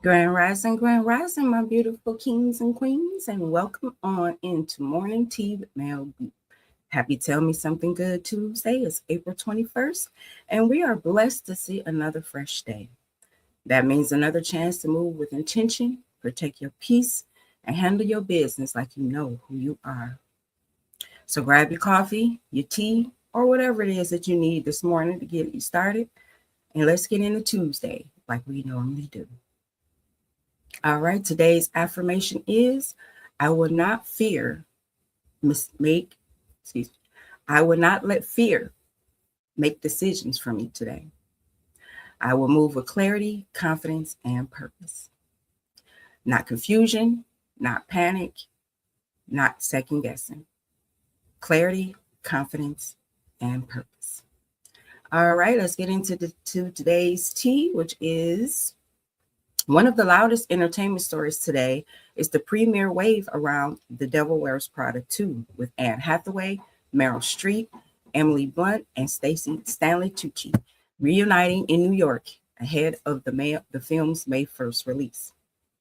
Grand Rising, my beautiful kings and queens, and welcome on into Morning Tea with Mell B. Happy Tell Me Something Good Tuesday. It's April 21st, and we are blessed to see another fresh day. That means another chance to move with intention, protect your peace, and handle your business like you know who you are. So grab your coffee, your tea, or whatever it is that you need this morning to get you started, and let's get into Tuesday like we normally do. All right, today's affirmation is I will not fear make excuse me. I will not let fear make decisions for me today. I will move with clarity, confidence, and purpose. Not confusion, not panic, not second guessing. Clarity, confidence, and purpose. All right, let's get into today's tea, which is one of the loudest entertainment stories today is the premiere wave around The Devil Wears Prada 2 with Anne Hathaway, Meryl Streep, Emily Blunt, and Stacey Stanley Tucci reuniting in New York ahead of the film's May 1st release.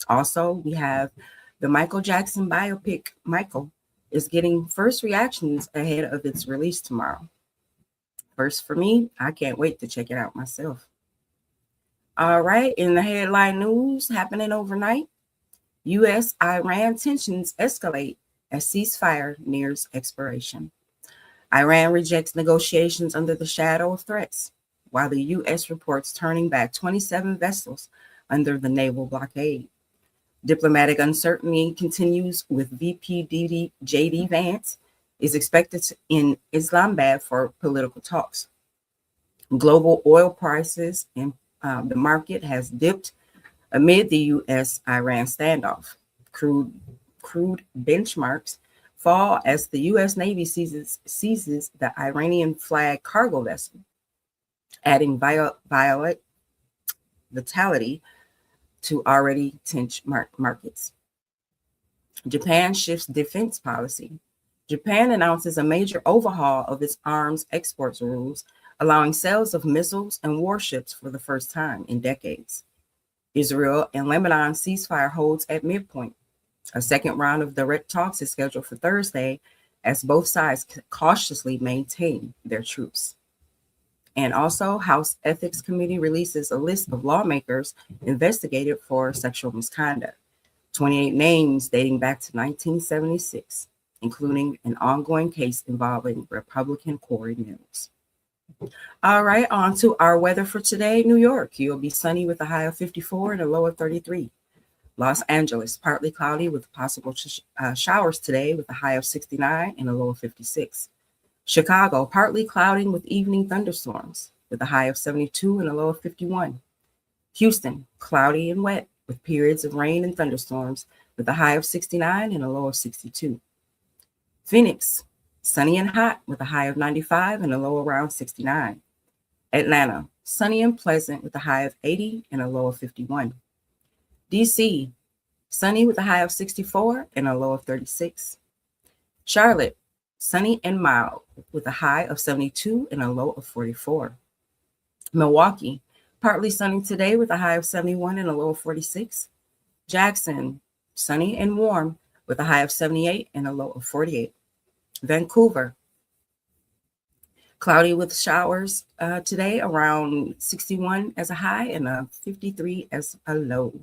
Also, we have the Michael Jackson biopic Michael is getting first reactions ahead of its release tomorrow. First for me, I can't wait to check it out myself. All right, in the headline news happening overnight, U.S.-Iran tensions escalate as ceasefire nears expiration. Iran rejects negotiations under the shadow of threats, while the U.S. reports turning back 27 vessels under the naval blockade. Diplomatic uncertainty continues with VP J.D. Vance is expected in Islamabad for political talks. Global oil prices and the market has dipped amid the U.S.-Iran standoff. Crude benchmarks fall as the U.S. Navy seizes the Iranian flag cargo vessel, adding vitality to already tense markets. Japan shifts defense policy. Japan announces a major overhaul of its arms exports rules, allowing sales of missiles and warships for the first time in decades. Israel and Lebanon ceasefire holds at midpoint. A second round of direct talks is scheduled for Thursday as both sides cautiously maintain their truce. And also, House Ethics Committee releases a list of lawmakers investigated for sexual misconduct, 28 names dating back to 1976, including an ongoing case involving Republican Corey Mills. All right, on to our weather for today. New York, you'll be sunny with a high of 54 and a low of 33. Los Angeles, partly cloudy with possible showers today with a high of 69 and a low of 56. Chicago, partly cloudy with evening thunderstorms with a high of 72 and a low of 51. Houston, cloudy and wet with periods of rain and thunderstorms with a high of 69 and a low of 62. Phoenix, sunny and hot with a high of 95 and a low around 69. Atlanta, sunny and pleasant with a high of 80 and a low of 51. DC, sunny with a high of 64 and a low of 36. Charlotte, sunny and mild with a high of 72 and a low of 44. Milwaukee, partly sunny today with a high of 71 and a low of 46. Jackson, sunny and warm with a high of 78 and a low of 48. Vancouver, cloudy with showers today, around 61 as a high and a 53 as a low.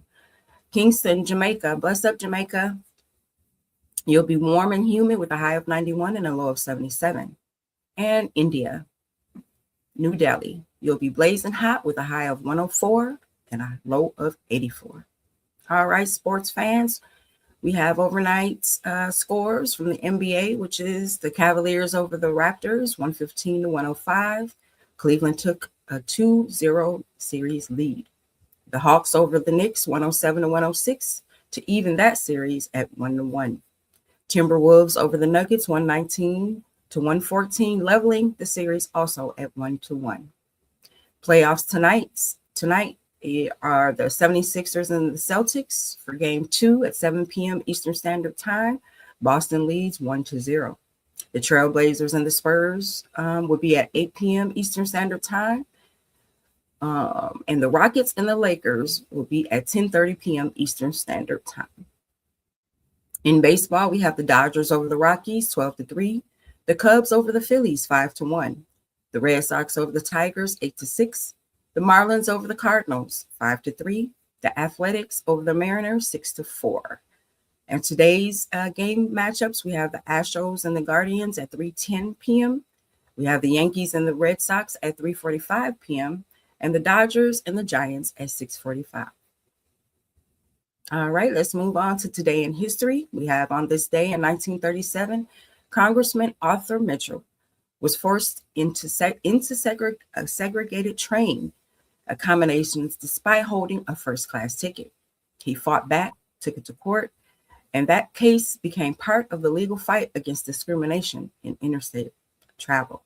Kingston, Jamaica, bless up Jamaica. You'll be warm and humid with a high of 91 and a low of 77. And India, New Delhi, you'll be blazing hot with a high of 104 and a low of 84. All right, sports fans, we have overnight scores from the NBA, which is the Cavaliers over the Raptors, 115 to 105. Cleveland took a 2-0 series lead. The Hawks over the Knicks, 107 to 106, to even that series at 1-1. Timberwolves over the Nuggets, 119 to 114, leveling the series also at 1-1. Playoffs tonight are the 76ers and the Celtics for game 2 at 7 p.m. Eastern Standard Time. Boston leads 1-0. The Trailblazers and the Spurs will be at 8 p.m. Eastern Standard Time. And the Rockets and the Lakers will be at 10:30 p.m. Eastern Standard Time. In baseball, we have the Dodgers over the Rockies, 12-3. The Cubs over the Phillies, 5-1. The Red Sox over the Tigers, 8-6. The Marlins over the Cardinals, 5-3. The Athletics over the Mariners, 6-4. And today's game matchups, we have the Astros and the Guardians at 3:10 p.m. We have the Yankees and the Red Sox at 3:45 p.m. and the Dodgers and the Giants at 6:45. All right, let's move on to today in history. We have on this day in 1937, Congressman Arthur Mitchell was forced into a segregated train accommodations despite holding a first-class ticket. He fought back, took it to court, and that case became part of the legal fight against discrimination in interstate travel.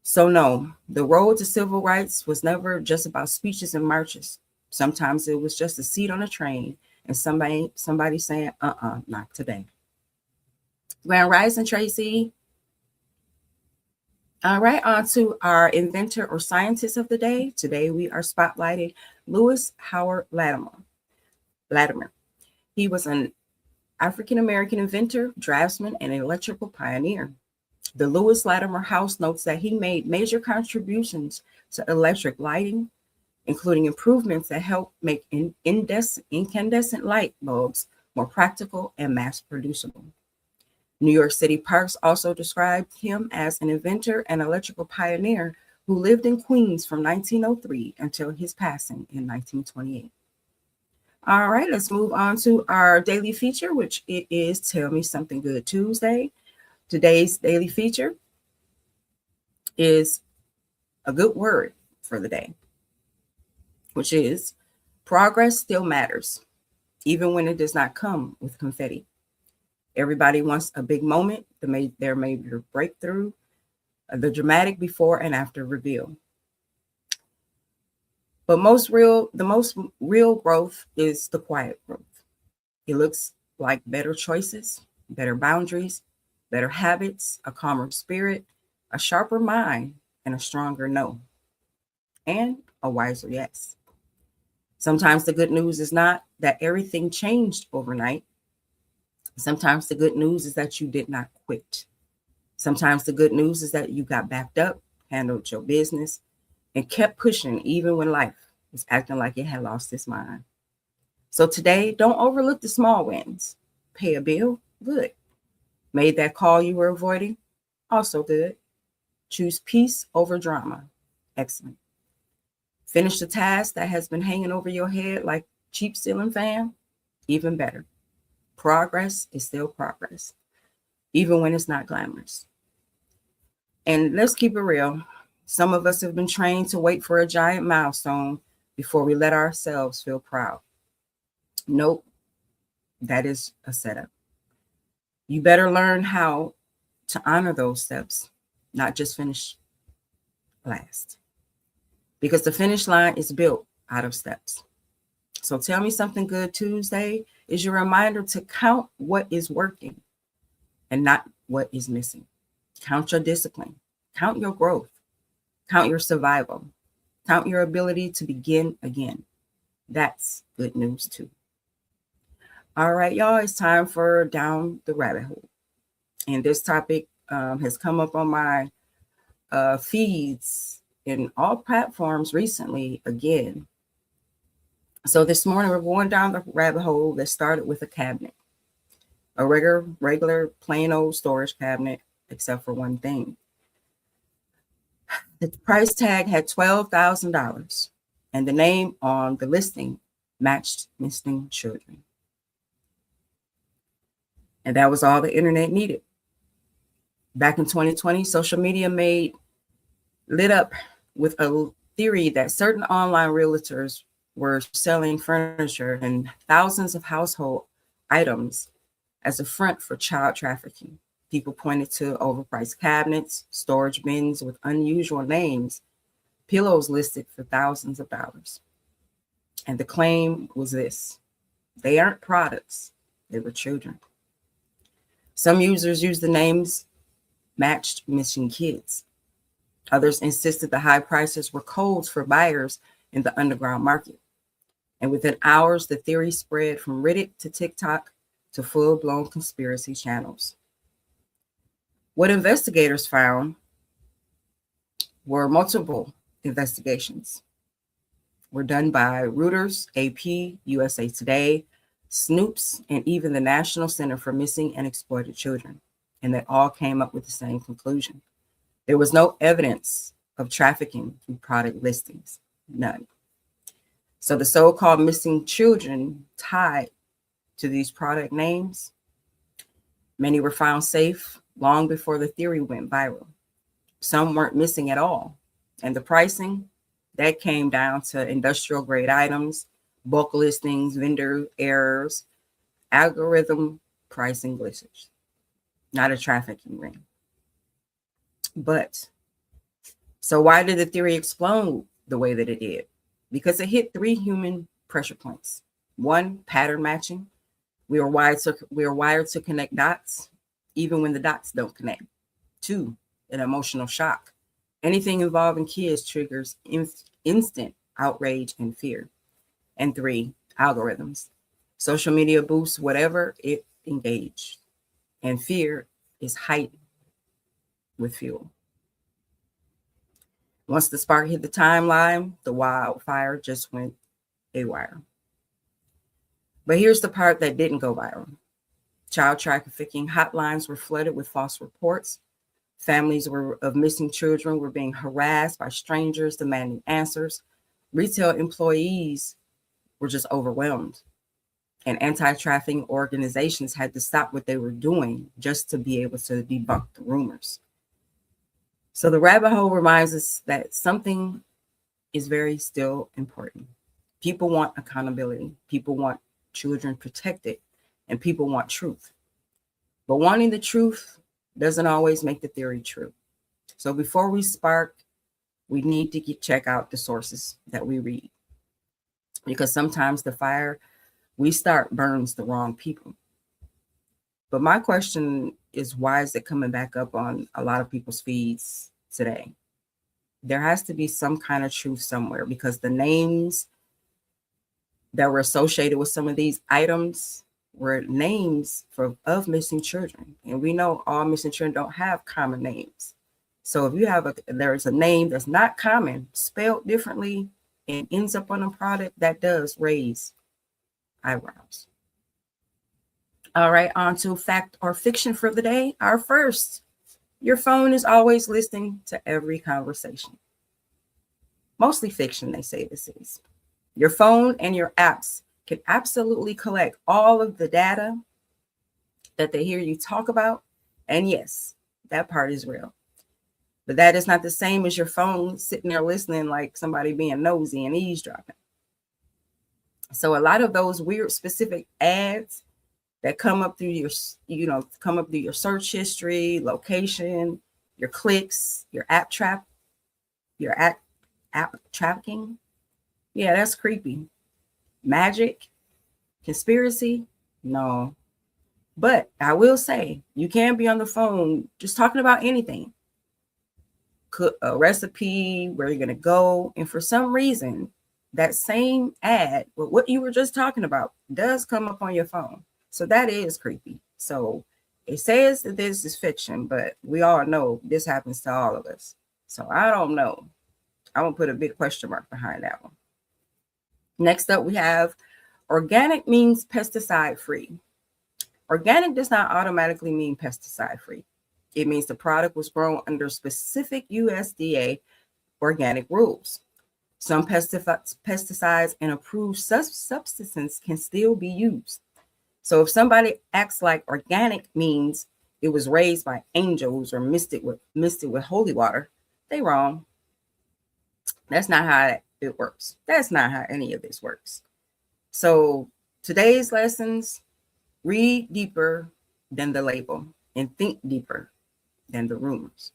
So no, the road to civil rights was never just about speeches and marches. Sometimes it was just a seat on a train and somebody saying, not today. Grand Rising, Tracy. All right, on to our inventor or scientist of the day. Today we are spotlighting Lewis Howard Latimer. He was an African-American inventor, draftsman, and electrical pioneer. The Lewis Latimer House notes that he made major contributions to electric lighting, including improvements that help make incandescent light bulbs more practical and mass-producible. New York City Parks also described him as an inventor and electrical pioneer who lived in Queens from 1903 until his passing in 1928. All right, let's move on to our daily feature, which it is Tell Me Something Good Tuesday. Today's daily feature is a good word for the day, which is progress still matters, even when it does not come with confetti. Everybody wants a big moment, their major breakthrough, the dramatic before and after reveal. But the most real growth is the quiet growth. It looks like better choices, better boundaries, better habits, a calmer spirit, a sharper mind, and a stronger no, and a wiser yes. Sometimes the good news is not that everything changed overnight. Sometimes the good news is that you did not quit. Sometimes the good news is that you got backed up, handled your business, and kept pushing even when life was acting like it had lost its mind. So today, don't overlook the small wins. Pay a bill, good. Made that call you were avoiding, also good. Choose peace over drama, excellent. Finish the task that has been hanging over your head like cheap ceiling fan, even better. Progress is still progress, even when it's not glamorous. And let's keep it real. Some of us have been trained to wait for a giant milestone before we let ourselves feel proud. Nope, that is a setup. You better learn how to honor those steps, not just finish last. Because the finish line is built out of steps. So Tell Me Something Good Tuesday is your reminder to count what is working and not what is missing. Count your discipline, count your growth, count your survival, count your ability to begin again. That's good news too. All right, y'all, it's time for Down the Rabbit Hole. And this topic has come up on my feeds in all platforms recently again. So this morning we're going down the rabbit hole that started with a cabinet, a regular plain old storage cabinet, except for one thing. The price tag had $12,000 and the name on the listing matched missing children. And that was all the internet needed. Back in 2020, social media lit up with a theory that certain online realtors were selling furniture and thousands of household items as a front for child trafficking. People pointed to overpriced cabinets, storage bins with unusual names, pillows listed for thousands of dollars. And the claim was this: they aren't products, they were children. Some users used the names matched missing kids. Others insisted the high prices were codes for buyers in the underground market. And within hours, the theory spread from Reddit to TikTok to full-blown conspiracy channels. What investigators found were multiple investigations were done by Reuters, AP, USA Today, Snoops, and even the National Center for Missing and Exploited Children. And they all came up with the same conclusion. There was no evidence of trafficking through product listings, none. So the so-called missing children tied to these product names, many were found safe long before the theory went viral. Some weren't missing at all. And the pricing, that came down to industrial grade items, bulk listings, vendor errors, algorithm pricing glitches, not a trafficking ring. But so why did the theory explode the way that it did? Because it hit three human pressure points. One, pattern matching. We are wired to connect dots, even when the dots don't connect. Two, an emotional shock. Anything involving kids triggers instant outrage and fear. And three, algorithms. Social media boosts whatever it engaged. And fear is heightened with fuel. Once the spark hit the timeline, the wildfire just went haywire. But here's the part that didn't go viral. Child trafficking hotlines were flooded with false reports. Families of missing children were being harassed by strangers demanding answers. Retail employees were just overwhelmed. And anti-trafficking organizations had to stop what they were doing just to be able to debunk the rumors. So the rabbit hole reminds us that something is very still important. People want accountability. People want children protected. And people want truth. But wanting the truth doesn't always make the theory true. So before we spark, we need to check out the sources that we read. Because sometimes the fire we start burns the wrong people. But my question is, why is it coming back up on a lot of people's feeds today? There has to be some kind of truth somewhere, because the names that were associated with some of these items were names of missing children. And we know all missing children don't have common names. So if there's a name that's not common, spelled differently, and ends up on a product, that does raise eyebrows. All right, on to fact or fiction for the day. Our first, your phone is always listening to every conversation. Mostly fiction, they say this is. Your phone and your apps can absolutely collect all of the data that they hear you talk about. And yes, that part is real. But that is not the same as your phone sitting there listening like somebody being nosy and eavesdropping. So a lot of those weird specific ads that come up through your search history, location, your clicks, your app tracking. Yeah, that's creepy. Magic, conspiracy, no. But I will say, you can be on the phone just talking about anything. Cook a recipe, where you're going to go. And for some reason, that same ad, with what you were just talking about, does come up on your phone. So that is creepy. So it says that this is fiction, but we all know this happens to all of us. So I don't know. I'm going to put a big question mark behind that one. Next up, we have organic means pesticide free. Organic does not automatically mean pesticide free. It means the product was grown under specific USDA organic rules. Some pesticides and approved substances can still be used. So if somebody acts like organic means it was raised by angels or mixed it with holy water, they wrong. That's not how it works. That's not how any of this works. So today's lessons: read deeper than the label and think deeper than the rumors.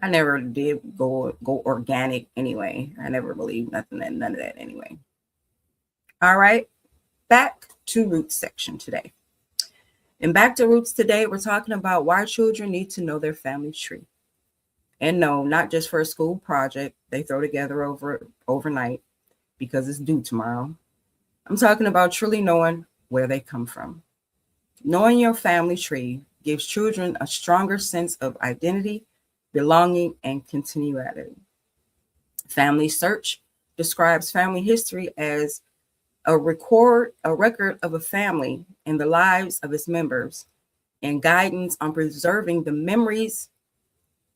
I never did go organic anyway. I never believed none of that anyway. All right, back to root section today. And back to roots today, we're talking about why children need to know their family tree. And no, not just for a school project they throw together overnight because it's due tomorrow. I'm talking about truly knowing where they come from. Knowing your family tree gives children a stronger sense of identity, belonging, and continuity. Family Search describes family history as a record of a family and the lives of its members, and guidance on preserving the memories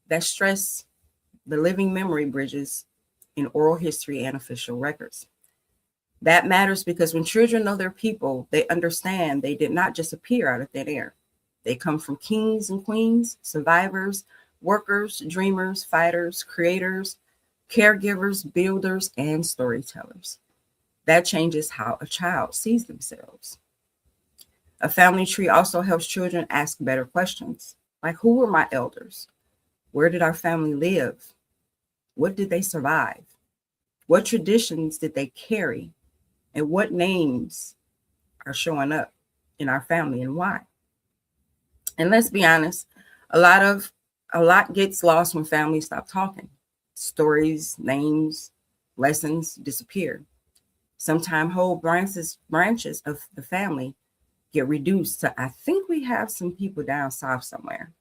that stress the living memory bridges in oral history and official records. That matters because when children know their people, they understand they did not just appear out of thin air. They come from kings and queens, survivors, workers, dreamers, fighters, creators, caregivers, builders, and storytellers. That changes how a child sees themselves. A family tree also helps children ask better questions, like who were my elders? Where did our family live? What did they survive? What traditions did they carry? And what names are showing up in our family and why? And let's be honest, a lot gets lost when families stop talking. Stories, names, lessons disappear. Sometimes whole branches of the family get reduced to, I think we have some people down south somewhere.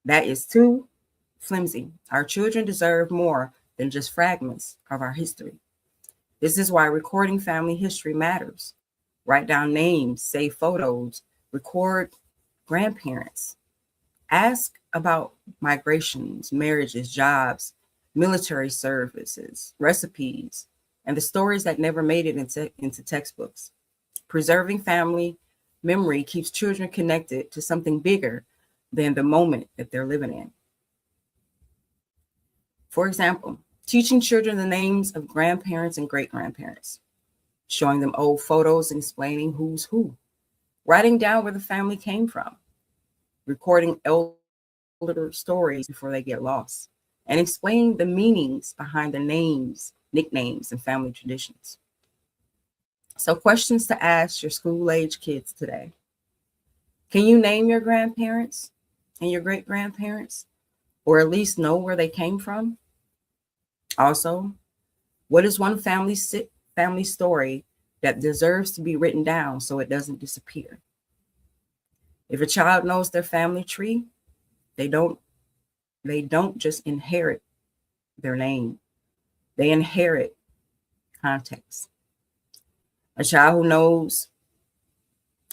That is too flimsy. Our children deserve more than just fragments of our history. This is why recording family history matters. Write down names, save photos, record grandparents. Ask about migrations, marriages, jobs, military services, recipes, and the stories that never made it into textbooks. Preserving family memory keeps children connected to something bigger than the moment that they're living in. For example, teaching children the names of grandparents and great grandparents, showing them old photos and explaining who's who, writing down where the family came from, recording elder stories before they get lost, and explaining the meanings behind the names, nicknames, and family traditions. So, questions to ask your school age kids today. Can you name your grandparents and your great grandparents, or at least know where they came from? Also, what is one family story that deserves to be written down so it doesn't disappear? If a child knows their family tree, they don't just inherit their name. They inherit context. A child who knows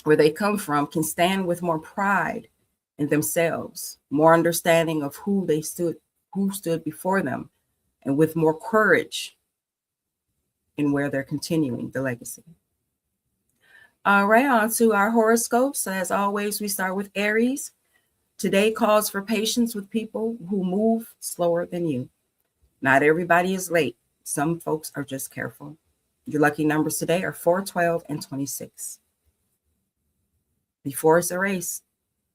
where they come from can stand with more pride in themselves, more understanding of who stood before them, and with more courage in where they're continuing the legacy. All right, on to our horoscopes. As always, we start with Aries. Today calls for patience with people who move slower than you. Not everybody is late. Some folks are just careful. Your lucky numbers today are 4, 12, and 26. Before it's a race.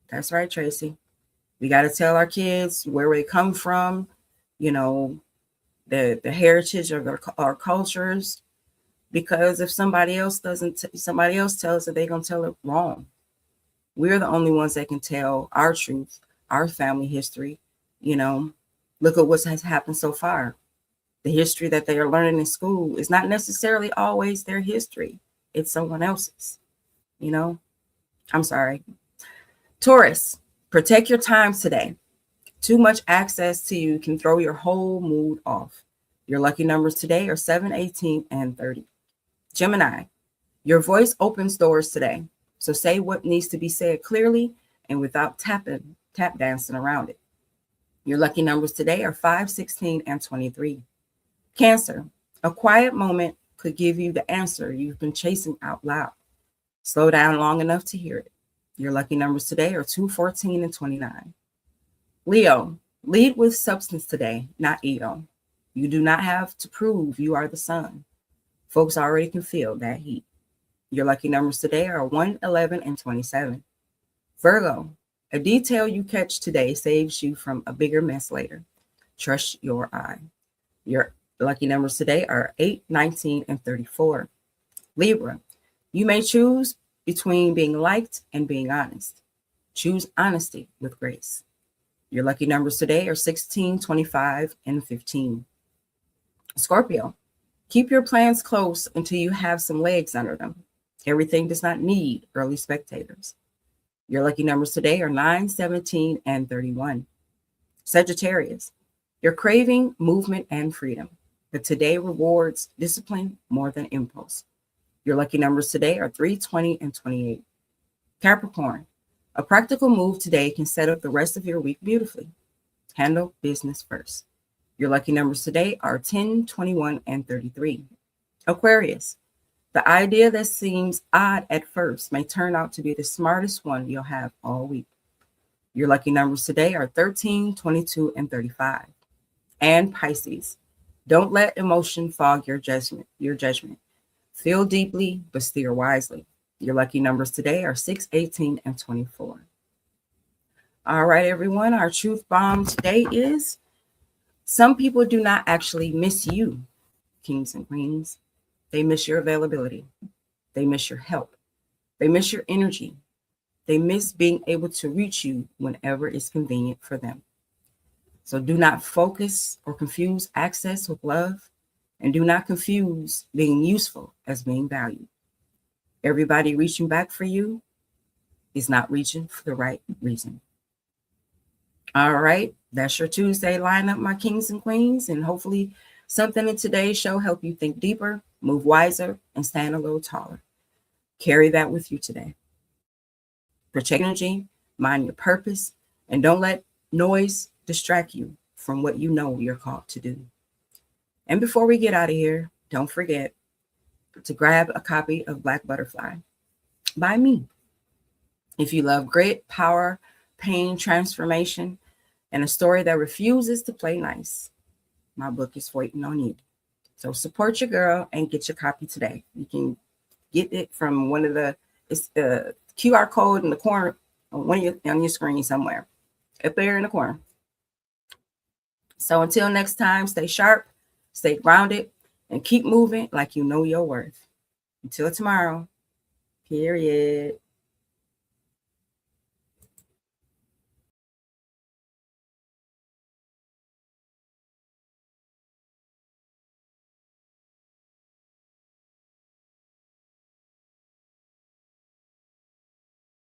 That's right, Tracy. We got to tell our kids where they come from, you know, the heritage of our cultures, because if somebody else tells it, they're going to tell it wrong. We're the only ones that can tell our truth, our family history. Look at what has happened so far. The history that they are learning in school is not necessarily always their history. It's someone else's, I'm sorry. Taurus, protect your time today. Too much access to you can throw your whole mood off. Your lucky numbers today are 7, 18, and 30. Gemini, your voice opens doors today. So say what needs to be said clearly and without tap dancing around it. Your lucky numbers today are 5, 16, and 23. Cancer, a quiet moment could give you the answer you've been chasing out loud. Slow down long enough to hear it. Your lucky numbers today are 2, 14, and 29. Leo, lead with substance today, not ego. You do not have to prove you are the sun. Folks already can feel that heat. Your lucky numbers today are 1, 11, and 27. Virgo, a detail you catch today saves you from a bigger mess later. Trust your eye. Your lucky numbers today are 8, 19, and 34. Libra, you may choose between being liked and being honest. Choose honesty with grace. Your lucky numbers today are 16, 25, and 15. Scorpio, keep your plans close until you have some legs under them. Everything does not need early spectators. Your lucky numbers today are 9, 17, and 31. Sagittarius, you're craving movement and freedom, but today rewards discipline more than impulse. Your lucky numbers today are 3, 20, and 28. Capricorn, a practical move today can set up the rest of your week beautifully. Handle business first. Your lucky numbers today are 10, 21, and 33. Aquarius, the idea that seems odd at first may turn out to be the smartest one you'll have all week. Your lucky numbers today are 13, 22, and 35. And Pisces, don't let emotion fog your judgment. Feel deeply, but steer wisely. Your lucky numbers today are 6, 18, and 24. All right, everyone. Our truth bomb today is some people do not actually miss you, kings and queens. They miss your availability. They miss your help. They miss your energy. They miss being able to reach you whenever it's convenient for them. So do not focus or confuse access with love, and do not confuse being useful as being valued. Everybody reaching back for you is not reaching for the right reason. All right, that's your Tuesday lineup, my kings and queens, and hopefully something in today's show help you think deeper, move wiser, and stand a little taller. Carry that with you today. Protect energy, mind your purpose, and don't let noise distract you from what you know you're called to do. And before we get out of here, don't forget to grab a copy of Black Butterfly by me. If you love grit, power, pain, transformation, and a story that refuses to play nice, my book is waiting on you. So support your girl and get your copy today. You can get it from one of it's the QR code in the corner on your screen somewhere, up there in the corner. So until next time, stay sharp, stay grounded, and keep moving like you know your worth. Until tomorrow, period.